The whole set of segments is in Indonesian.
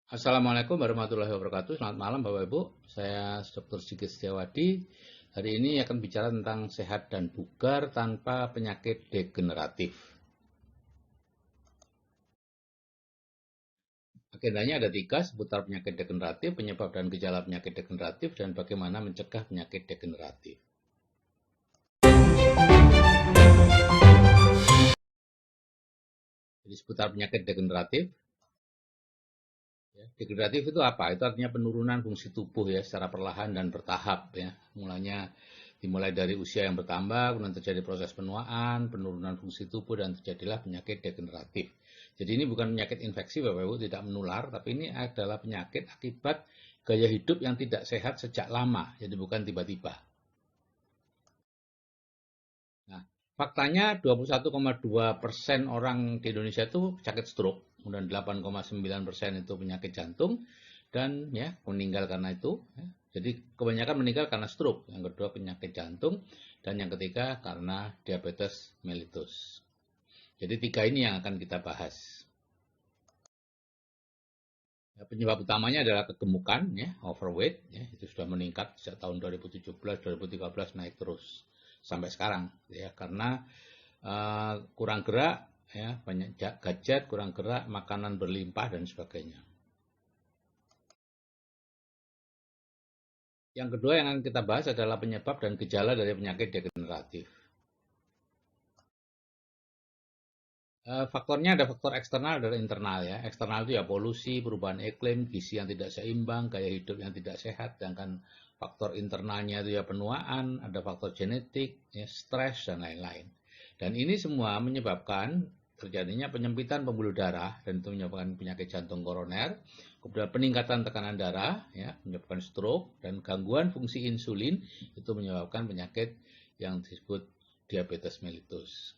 Assalamualaikum warahmatullahi wabarakatuh. Selamat malam Bapak Ibu. Saya Dr. Sigit Setiawadi. Hari ini akan bicara tentang sehat dan bugar tanpa penyakit degeneratif. Agendanya ada 3 seputar penyakit degeneratif, penyebab dan gejala penyakit degeneratif, dan bagaimana mencegah penyakit degeneratif. Jadi seputar penyakit degeneratif. Degeneratif itu apa? Itu artinya penurunan fungsi tubuh ya secara perlahan dan bertahap ya. Dimulai dari usia yang bertambah, kemudian terjadi proses penuaan, penurunan fungsi tubuh dan terjadilah penyakit degeneratif. Jadi ini bukan penyakit infeksi Bapak Ibu, tidak menular, tapi ini adalah penyakit akibat gaya hidup yang tidak sehat sejak lama. Jadi bukan tiba-tiba. Nah, faktanya 21,2% orang di Indonesia itu sakit stroke, kemudian 8,9% itu penyakit jantung, dan ya meninggal karena itu. Ya. Jadi kebanyakan meninggal karena stroke, yang kedua penyakit jantung, dan yang ketiga karena diabetes mellitus. Jadi 3 ini yang akan kita bahas. Ya, penyebab utamanya adalah kegemukan, ya, overweight, ya, itu sudah meningkat sejak tahun 2017, 2013 naik terus sampai sekarang, ya, karena kurang gerak, ya, banyak gadget, kurang gerak, makanan berlimpah dan sebagainya. Yang kedua yang akan kita bahas adalah penyebab dan gejala dari penyakit degeneratif. Faktornya ada faktor eksternal dan internal ya. Eksternal itu ya polusi, perubahan iklim, gizi yang tidak seimbang, gaya hidup yang tidak sehat. Sedangkan faktor internalnya itu ya penuaan, ada faktor genetik, ya, stres dan lain-lain. Dan ini semua menyebabkan terjadinya penyempitan pembuluh darah dan itu menyebabkan penyakit jantung koroner, kemudian peningkatan tekanan darah, ya, menyebabkan stroke dan gangguan fungsi insulin itu menyebabkan penyakit yang disebut diabetes mellitus.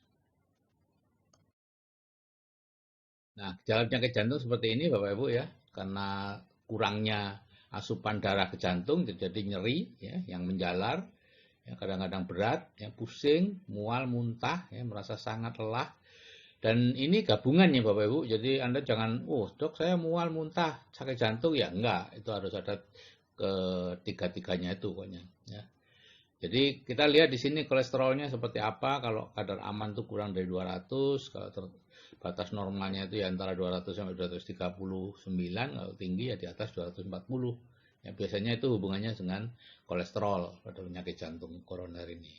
Nah, gejala penyakit jantung seperti ini Bapak Ibu ya, karena kurangnya asupan darah ke jantung terjadi nyeri ya, yang menjalar, ya, kadang-kadang berat, ya, pusing, mual, muntah, ya, merasa sangat lelah. Dan ini gabungan ya Bapak Ibu, jadi Anda jangan, oh dok saya mual, muntah, sakit jantung ya, enggak, itu harus ada ketiga-tiganya itu pokoknya. Ya. Jadi kita lihat di sini kolesterolnya seperti apa. Kalau kadar aman itu kurang dari 200, kalau batas normalnya itu ya antara 200 sampai 239, kalau tinggi ya di atas 240. Ya, biasanya itu hubungannya dengan kolesterol pada penyakit jantung koroner ini.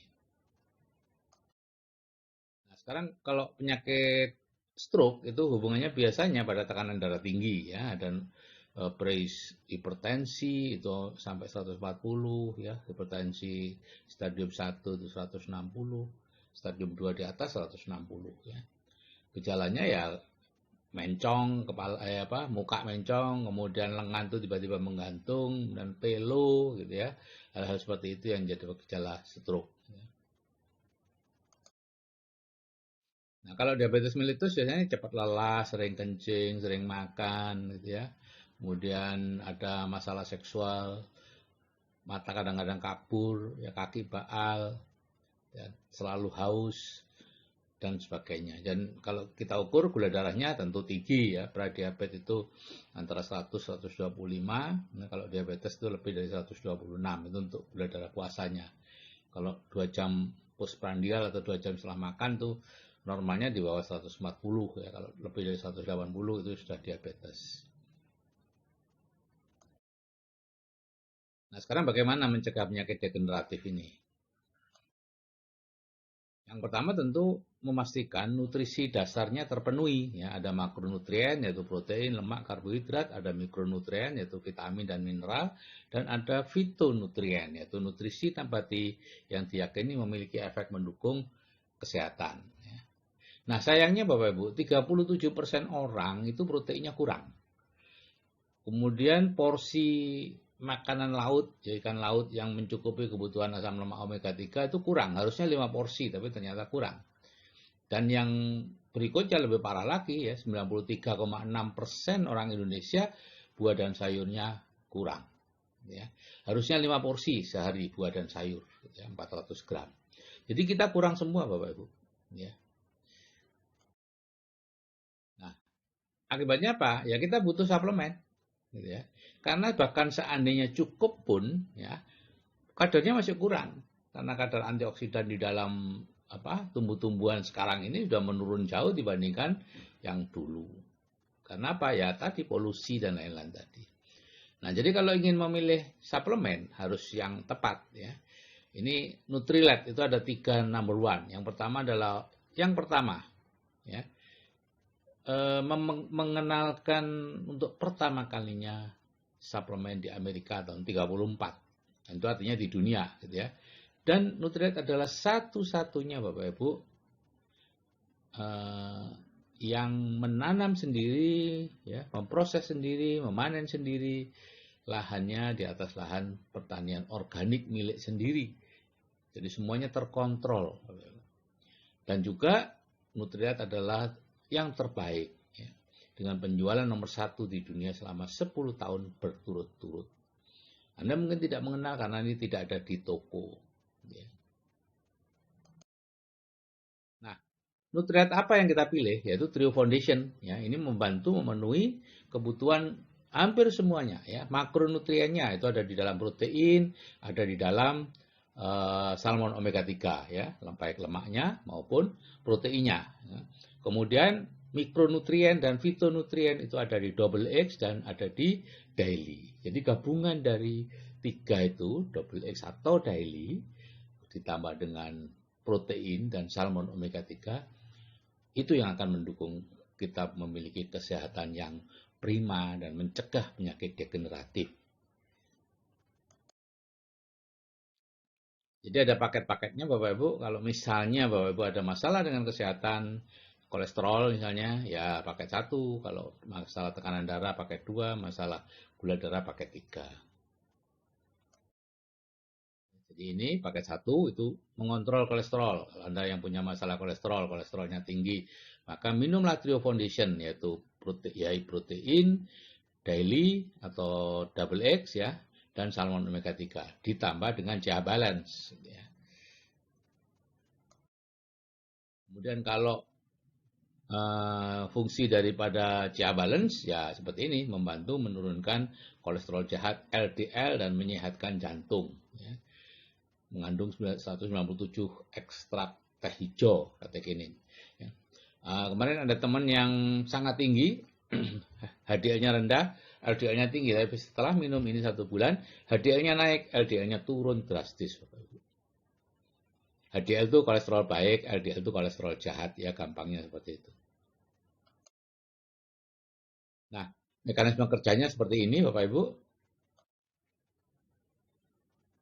Nah, sekarang kalau penyakit stroke itu hubungannya biasanya pada tekanan darah tinggi ya, dan hipertensi itu sampai 140 ya, hipertensi stadium 1 itu 160, stadium 2 di atas 160 ya. Gejalanya ya mencong, kepala muka mencong, kemudian lengan tuh tiba-tiba menggantung dan pelo gitu ya. Hal-hal seperti itu yang jadi gejala stroke. Nah, kalau diabetes mellitus biasanya cepat lelah, sering kencing, sering makan gitu ya. Kemudian ada masalah seksual, mata kadang-kadang kabur, ya kaki baal, ya, selalu haus dan sebagainya. Dan kalau kita ukur gula darahnya tentu tinggi ya, pradiabetes itu antara 100-125, nah, kalau diabetes itu lebih dari 126, itu untuk gula darah puasanya. Kalau 2 jam postprandial atau 2 jam setelah makan tuh normalnya di bawah 140 ya, kalau lebih dari 180 itu sudah diabetes. Nah, sekarang bagaimana mencegah penyakit degeneratif ini? Yang pertama tentu memastikan nutrisi dasarnya terpenuhi ya, ada makronutrien yaitu protein, lemak, karbohidrat, ada mikronutrien yaitu vitamin dan mineral, dan ada fitonutrien yaitu nutrisi nabati yang diyakini memiliki efek mendukung kesehatan. Nah, sayangnya Bapak Ibu, 37% orang itu proteinnya kurang. Kemudian porsi makanan laut, ya ikan laut yang mencukupi kebutuhan asam lemak omega 3 itu kurang. Harusnya 5 porsi, tapi ternyata kurang. Dan yang berikutnya lebih parah lagi ya, 93,6% orang Indonesia buah dan sayurnya kurang. Ya. Harusnya 5 porsi sehari buah dan sayur, ya, 400 gram. Jadi kita kurang semua Bapak Ibu. Ya. Nah, akibatnya apa? Ya kita butuh suplemen. gitu ya. Karena bahkan seandainya cukup pun ya kadarnya masih kurang karena kadar antioksidan di dalam tumbuh-tumbuhan sekarang ini sudah menurun jauh dibandingkan yang dulu. Karena apa ya tadi polusi dan lain-lain tadi. Nah, jadi kalau ingin memilih suplemen harus yang tepat ya. Ini Nutrilite itu ada 3 number one. Yang pertama ya mengenalkan untuk pertama kalinya suplemen di Amerika tahun 34. Itu artinya di dunia gitu ya. Dan Nutrilite adalah satu-satunya Bapak Ibu yang menanam sendiri, ya, memproses sendiri, memanen sendiri lahannya di atas lahan pertanian organik milik sendiri. Jadi semuanya terkontrol. Dan juga Nutrilite adalah yang terbaik ya, dengan penjualan nomor 1 di dunia selama 10 tahun berturut-turut. Anda mungkin tidak mengenal karena ini tidak ada di toko. Ya. Nah, Nutrilite apa yang kita pilih? Yaitu Trio Foundation. Ya, ini membantu memenuhi kebutuhan hampir semuanya. Ya, makronutriennya itu ada di dalam protein, ada di dalam salmon omega 3, ya, baik lemaknya maupun proteinnya. Ya. Kemudian mikronutrien dan fitonutrien itu ada di Double X dan ada di Daily. Jadi gabungan dari 3 itu, Double X atau Daily, ditambah dengan protein dan salmon omega 3, itu yang akan mendukung kita memiliki kesehatan yang prima dan mencegah penyakit degeneratif. Jadi ada paket-paketnya Bapak Ibu, kalau misalnya Bapak Ibu ada masalah dengan kesehatan, kolesterol misalnya, ya paket 1, kalau masalah tekanan darah paket 2, masalah gula darah paket 3. Jadi ini paket 1 itu mengontrol kolesterol. Kalau Anda yang punya masalah kolesterol, kolesterolnya tinggi, maka minumlah Trio Foundation, yaitu protein, daily atau double X ya, dan salmon omega 3 ditambah dengan CA balance ya. Kemudian kalau fungsi daripada CA balance ya seperti ini, membantu menurunkan kolesterol jahat LDL dan menyehatkan jantung ya. Mengandung 197 ekstrak teh hijau katekenin ya. Kemarin ada teman yang sangat tinggi HDL-nya rendah, LDL-nya tinggi, tapi setelah minum ini 1 bulan, HDL-nya naik, LDL-nya turun drastis. HDL itu kolesterol baik, LDL itu kolesterol jahat, ya gampangnya seperti itu. Nah, mekanisme kerjanya seperti ini, Bapak Ibu.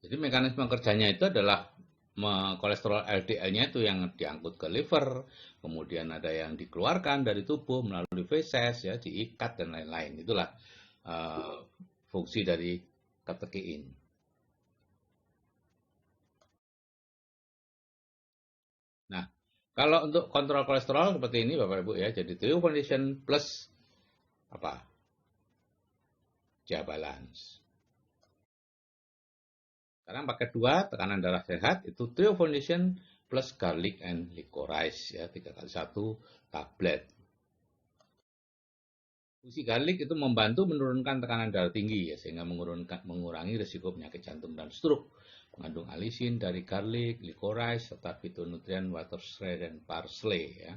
Jadi mekanisme kerjanya itu adalah kolesterol LDL-nya itu yang diangkut ke liver, kemudian ada yang dikeluarkan dari tubuh melalui feses, ya, diikat dan lain-lain. Itulah fungsi dari katekein. Nah, kalau untuk kontrol kolesterol seperti ini Bapak Ibu ya, jadi Trio Foundation plus apa? CA balance. Sekarang paket 2 tekanan darah sehat itu Trio Foundation plus garlic and licorice ya, 3x1 tablet. Fungsi garlic itu membantu menurunkan tekanan darah tinggi ya, sehingga mengurangi risiko penyakit jantung dan stroke. Mengandung alisin dari garlic, licorice serta fitonutrien watercress dan parsley ya.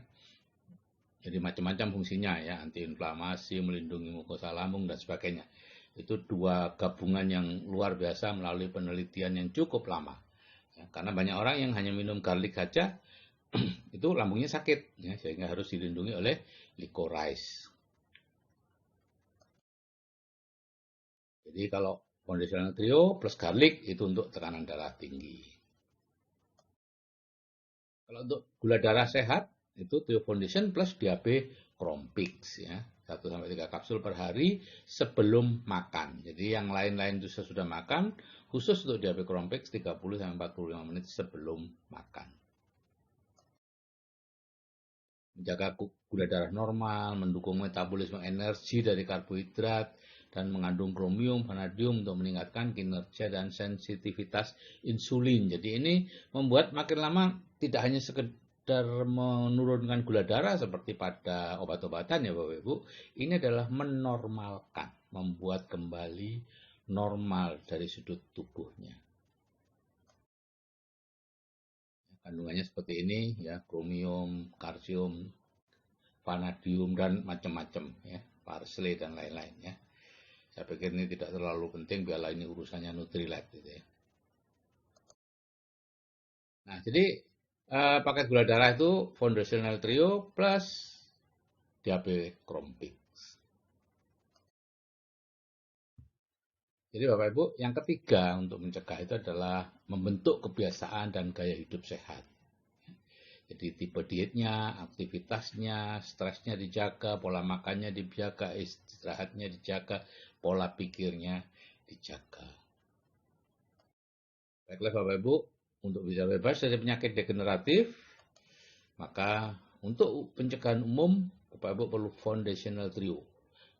Jadi macam-macam fungsinya ya, antiinflamasi, melindungi mukosa lambung dan sebagainya. Itu 2 gabungan yang luar biasa melalui penelitian yang cukup lama. Ya, karena banyak orang yang hanya minum garlic saja itu lambungnya sakit, ya, sehingga harus dilindungi oleh licorice. Jadi kalau Foundational Trio plus garlic itu untuk tekanan darah tinggi. Kalau untuk gula darah sehat itu Trio Foundation plus Diabe Crompix ya. 1-3 kapsul per hari sebelum makan. Jadi yang lain-lain itu sudah makan, khusus untuk Diabe Crompix 30-45 menit sebelum makan. Menjaga gula darah normal, mendukung metabolisme energi dari karbohidrat, dan mengandung kromium, vanadium untuk meningkatkan kinerja dan sensitivitas insulin. Jadi ini membuat makin lama tidak hanya sekedar menurunkan gula darah seperti pada obat-obatan ya Bapak Ibu, ini adalah menormalkan membuat kembali normal dari sudut tubuhnya. Kandungannya seperti ini ya, kromium, kalsium, vanadium dan macam-macam ya, parsley dan lain-lain ya. Saya pikir ini tidak terlalu penting, biarlah ini urusannya Nutrilite gitu ya. Nah, jadi paket gula darah itu Foundational Trio plus Diabe-Krompik. Jadi Bapak Ibu, yang ketiga untuk mencegah itu adalah membentuk kebiasaan dan gaya hidup sehat. Jadi tipe dietnya, aktivitasnya, stresnya dijaga, pola makannya dijaga, istirahatnya dijaga, pola pikirnya dijaga. Baiklah Bapak Ibu, untuk bisa bebas dari penyakit degeneratif, maka untuk pencegahan umum, Bapak Ibu perlu Foundational Trio.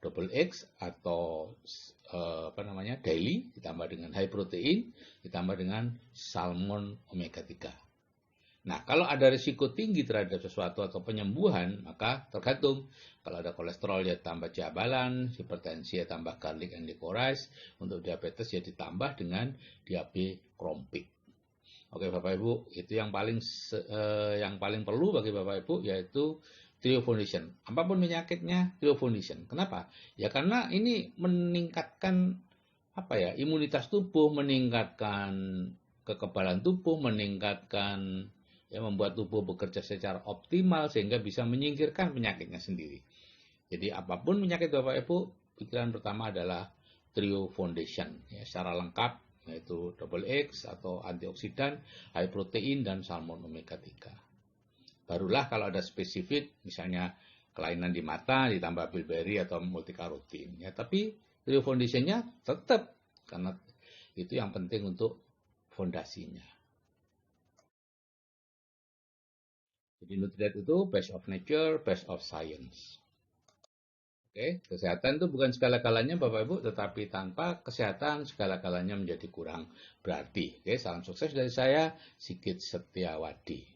Double X atau daily ditambah dengan high protein ditambah dengan salmon omega 3. Nah, kalau ada risiko tinggi terhadap sesuatu atau penyembuhan, maka tergantung. Kalau ada kolesterol ya tambah jabalan, hipertensi ya tambah garlic and licorice, untuk diabetes ya ditambah dengan Diabe-Krompik. Oke Bapak Ibu, itu yang paling perlu bagi Bapak Ibu yaitu Trio Foundation. Apapun penyakitnya, Trio Foundation. Kenapa? Ya karena ini meningkatkan imunitas tubuh, meningkatkan kekebalan tubuh, meningkatkan membuat tubuh bekerja secara optimal sehingga bisa menyingkirkan penyakitnya sendiri. Jadi apapun penyakit Bapak Ibu, pikiran pertama adalah Trio Foundation ya, secara lengkap yaitu double X atau antioksidan, high protein dan salmon omega 3. Barulah kalau ada spesifik, misalnya kelainan di mata ditambah bilberry atau multikarotin. Ya, tapi Trio Foundation-nya tetap, karena itu yang penting untuk fondasinya. Jadi Nutrilite itu best of nature, best of science. Oke, kesehatan itu bukan segala-galanya Bapak Ibu, tetapi tanpa kesehatan segala-galanya menjadi kurang berarti. Oke, salam sukses dari saya, Sigit Setiawadi.